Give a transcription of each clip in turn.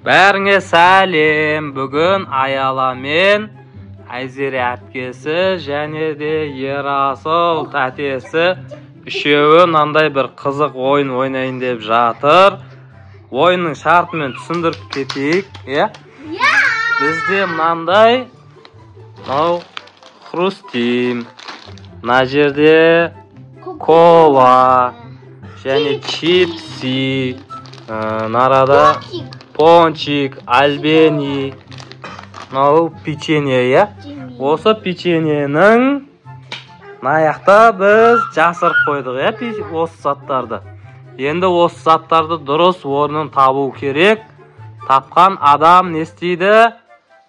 Бәріңе сәлем. Бүгін Аяла мен Айзере әпкесі және де Ерасыл тәтесі үшеуі мынандай бір қызық ойын ойнайын деп жатыр. Ойынның шартымен түсіндіріп кетейік, иә? Бізде мынандай хрустим, мына жерде кола және чипси, нарада пончик, альбени, печенье, иә? Осы печеньенің аяқта біз жасырып қойдық, иә, осы заттарды. Енді осы заттарды дұрыс орнын табу керек. Тапқан адам не істейді?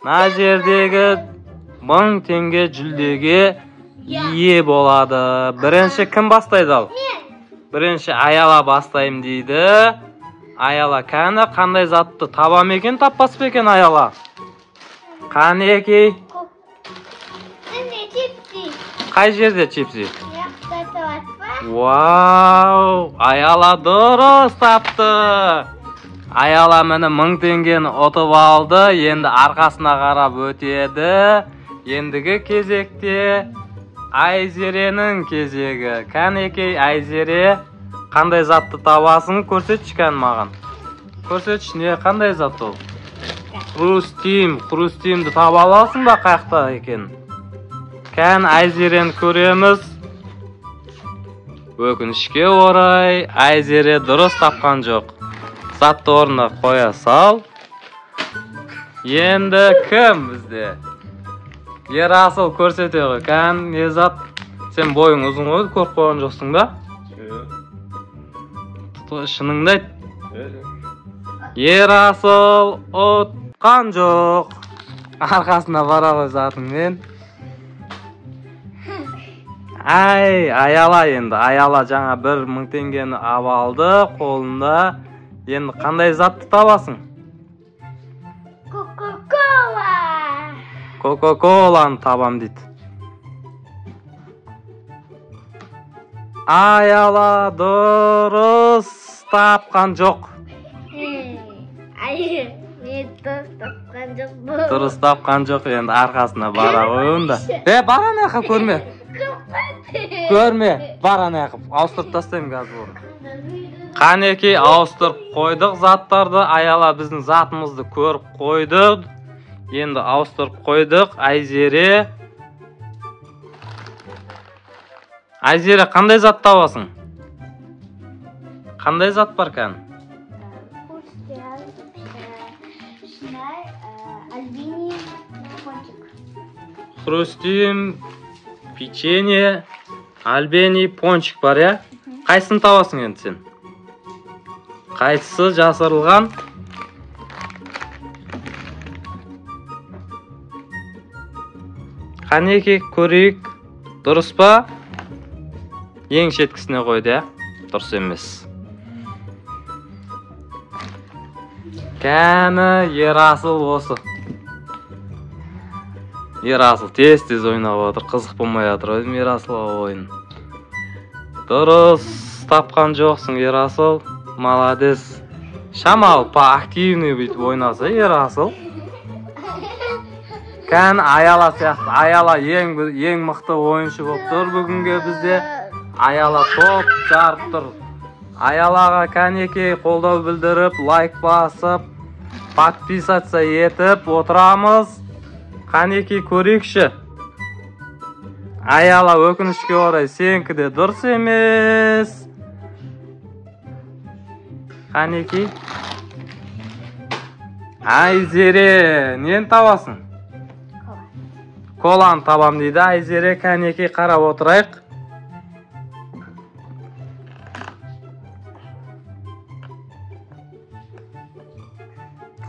Мына жердегі 1000 теңге жүлдеге ие болады. Бірінші кім бастайды ал? Бірінші Аяла бастайым дейді. Аяла кәні қандай затты табам екен, таппас па екен Аяла? Қанеки? Қай жерде чипси? Вау, Аяла дұрыс тапты. Аяла мені 1000 теңгені ұтып алды. Енді арқасына қарап өтеді. Ендігі кезекте Айзеренің кезегі. Кәнекей Айзере, қандай затты табасың? Көрсетші кән маған. Көрсетші, не қандай зат ол? Хрустим. Хрустимді таба аласың ба қаяқта екен? Кән Айзерені көреміз. Өкінішке орай Айзере дұрыс тапқан жоқ. Затты орнына қоя сал. Енді кім бізде? Ерасыл көрсете ғой. Кән, не зат? Сен бойың ұзын ғой, көріп қойған жоқсың ба? Шыныңды айт. Ерасыл ұтқан жоқ. Арқасына бара ғой затыңмен. Ай, Аяла енді. Аяла жаңа 1000 теңгені алды қолында. Енді қандай затты табасың? Кока-кола. Кока-коланы табам дейді. Аяла дұрыс тапқан жоқ. Дұрыс тапқан жоқ, енді арқасына бара қойында. Бара нақып көрме. Көрме, бара нақып. Ауыстырып тастайым қазір орын. Қанеки ауыстырып қойдық заттарды. Аяла біздің затымызды көріп қойдық. Енді ауыстырып қойдық. Айзере. Айзере, қандай зат табасың? Қандай зат бар кән? Хрустим, печенье, альбени, пончик бар, я? Қайсысын табасың енді сен? Қайсысы жасырылған? Қанеки көрейік. Дұрыс па? Ең шеткісіне қойды, я? Дұрыс емес. Кәні Ерасыл осы. Ерасыл тез-тез ойнап отыр. Қызық болмай жатыр өзім Ерасылға ойын. Дұрыс тапқан жоқсың, Ерасыл. Молодец. Шамал активный бүйтіп ойнаса Ерасыл. Кән Аяла сияқты. Аяла ең мықты ойыншы болып тұр бүгінге бізде. Аяла топ жарып тұр. Аялаға кәнекей қолдау білдіріп, лайк басып, подписаться етіп отырамыз. Қанеки көрейікші. Аяла өкінішке орай сенікі де дұрыс емес. Қанеки. Айзере, нені табасың? Коланы табам дейді. Айзере, кәнеки қарап отырайық.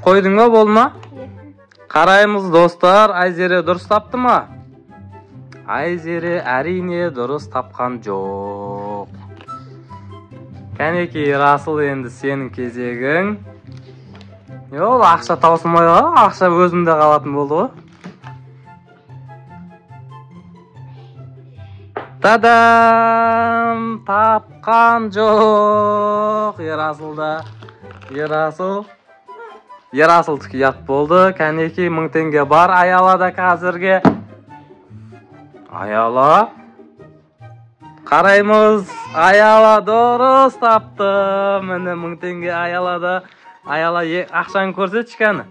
Қойдың ба, болма? Қараймыз достар, Айзере дұрыс тапты ма? Айзере әрине дұрыс тапқан жоқ. Кәнеки Ерасыл, енді сенің кезегің. Ол ақша таусылмай қалды, ақша өзімде қалатын болды ғой. Тадам! Тапқан жоқ Ерасылда. Ерасыл Ерасылдікі ят болды. Кәнеки 1000 теңге бар аялада қазірге. Аяла. Қараймыз. Аяла дұрыс тапты. Міне 1000 теңге аялада. Аяла ақшаны көрсетші кәні.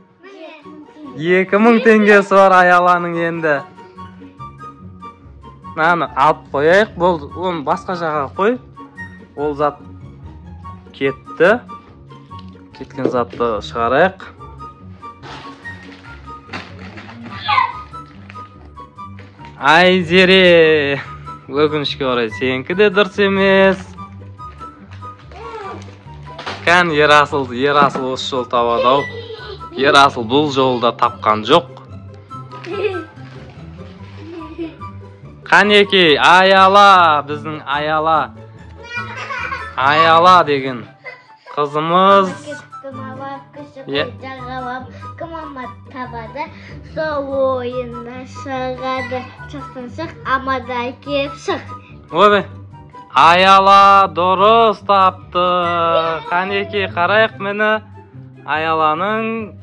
2000 теңгесі бар аяланың енді. Мәні алып қойайық. Оны басқа жағаға қой. Ол зат кетті. Кеткен затты шығарайық. Айзере, өкінішке орай сенікі де дұрыс емес. Кән Ерасыл осы жол табады ау. Ерасыл бұл жолда тапқан жоқ. Қанеки, аяла, біздің аяла. Аяла деген қызымыз. Табады, сол ойында шығады, шықтан шық, амадай кеп шық. Ой, аяла дұрыс тапты. Қанеки, қарайық мені. Аяланың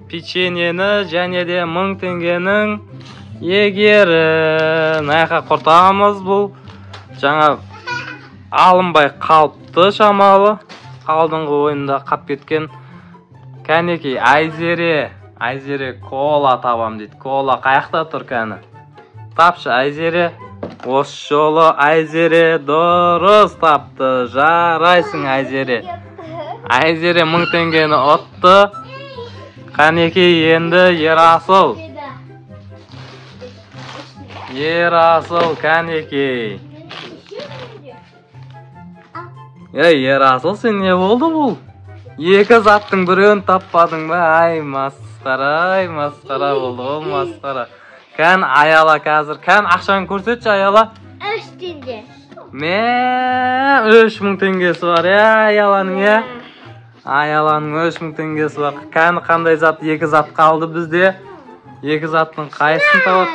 печеньені және де 1000 теңгенің егері. Наяқа құртамыз бұл. Жаңа алынбай қалыпты шамалы. Алдыңғы ойында қап кеткен. Кәнеки, Айзере кола табам дейді. Кола қаяқта тұр кәні? Тапшы Айзере. Осы жолы Айзере дұрыс тапты. Жарайсың Айзере. Айзере 1000 теңгені ұтты. Кәнеки, енді Ерасыл. Ерасыл, Кәнеки. Ерасыл, сен не болды бұл? 2 заттың біреуін таппадың ба? Ай, масқара болды ол, масқара. Кән аяла қазір. Кән ақшаны көрсетші аяла. 3 теңге. 3000 теңгесі бар, аяланың, Аяланың 3000 теңгесі бар. Кән қандай зат? 2 зат қалды бізде. 2 заттың қайсысын табады?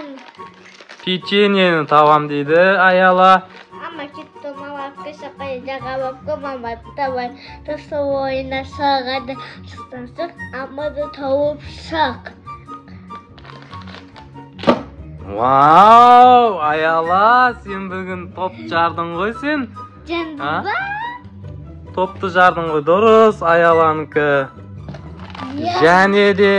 Печеньені табам дейді аяла. Ама кетті малапқа шақай жағалап көмамай табай. Досы ойына шығады, шықтан шық, амады тауып шық. Вау, аяла, сен бүгін топ жардың ғой сен? Жәнді ба? Топты жардың ғой, дұрыс аяланыңкі. Және де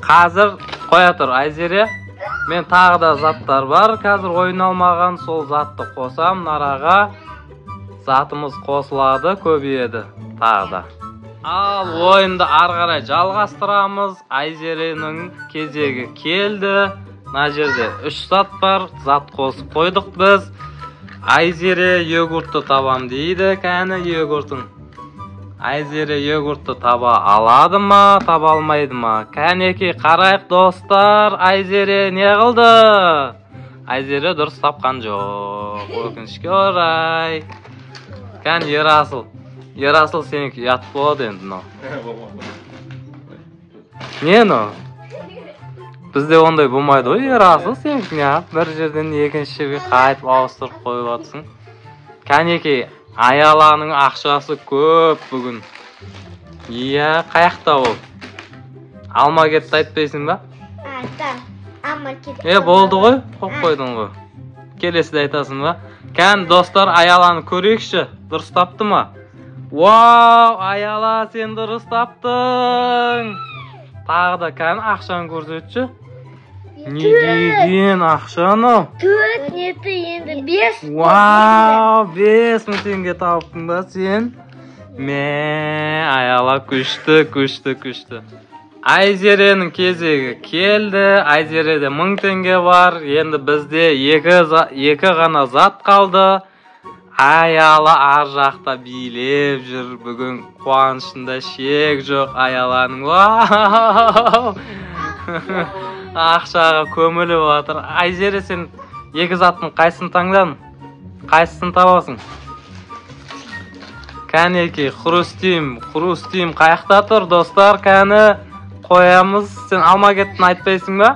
қазір қоя тұр Айзере. Мен тағы да заттар бар. Қазір ойын алмаған сол затты қосам нараға. Затымыз қосылады, көбейеді тағы да. Ал ойынды арғарай жалғастырамыз. Айзеренің кезегі келді. Мына жерде 3 зат бар. Зат қосып қойдық біз. Айзере йогуртты табам дейді. Кәні йогуртын. Айзере йогуртты таба алады ма, таба алмайды ма? Кәнеки, қарайық достар. Айзере не қылды? Айзере дұрыс тапқан жоқ. Өкінішке орай. Кән Ерасыл. Ерасыл сенікі ят болады енді мынау. Не мынау? Бізде ондай болмайды ғой, Ерасыл сенікі не? Бір жерден екінші жерге қайтып ауыстырып қойып атсың. Кәнеки, аяланың ақшасы көп бүгін. Иә, қаяқта ол? Алма кетті айтпайсың ба? Алма кетті. Болды ғой, қоп қойдың ғой. Келесіде айтасың ба? Кән, достар, аяланы көрейікші. Дұрыс тапты ма? Вау, аяла, сен дұрыс таптың. Тағы да кән, ақшаны көрсетші. Не деген ақшаны? 4 неті енді 5. Вау, 5000 теңге тауыптың ба сен? Аяла күшті. Айзеренің кезегі келді. Айзереде 1000 теңге бар. Енді бізде 2 ғана зат қалды. Аяла ар жақта билеп жүр. Бүгін қуанышында шек жоқ аяланың. Вау! Ақшаға көміліп жатыр. Айзере, сен 2 заттың қайсысын таңдадың? Қайсысын табасың? Кәнеки, хрустим қаяқта тұр, достар, кәні қоямыз. Сен алма кеттін айтпайсың ба?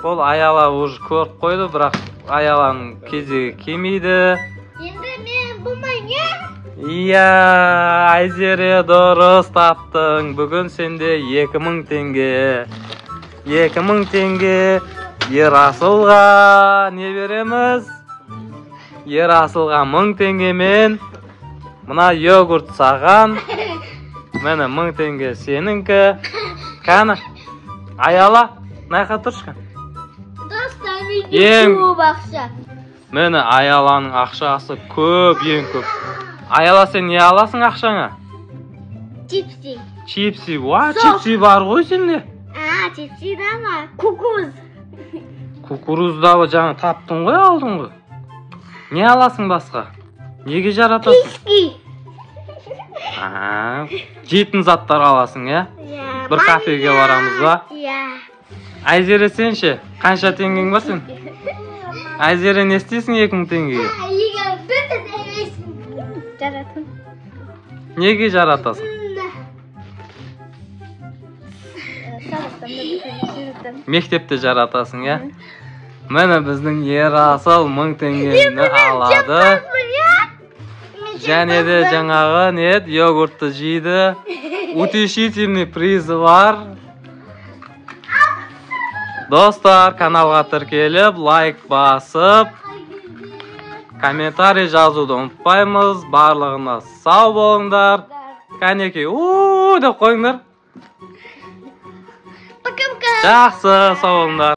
Бұл аяла уже көріп қойды, бірақ аяланың кезегі келмейді. Енді мен бұлмай не? Iya, Айзере дұрыс таптың. Бүгін сенде 2000 теңге. 2000 теңге. Ерасылға не береміз? Ерасылға 1000 теңгемен. Мына йогурт саған. Мені 1000 теңге сеніңкі. Қаны, аяла, найқа тұршқан. Достар, менде көп ақша. Мені аяланың ақшасы көп, ең көп. Аяла, сен не аласың ақшаңа? Чипси. Чипси, чипси бар ғой сенде. Чипси да бар. Кукуруз. Кукурузда жаңа таптың ғой, алдың ғой. Не аласың басқа? Неге жаратасың? Виски. Жейтін заттар аласың, е? Bir kafege varamız ba? Айзере сен ше, қанша теңгең бар сен? Айзере не істейсің 2000 теңгеге? Жаратам. Неге жаратасың? Мектепте жаратасың, е? Мені біздің Ерасыл 1000 теңгені алады. Және де жаңағы нет, йогуртты жейді. Утешительный призы бар. Достар, каналға тіркеліп, лайк басып, комментарий жазуды ұмытпаймыз. Барлығына сау болыңдар. Кәнеке, деп қойыңдар. Жақсы, сау болыңдар.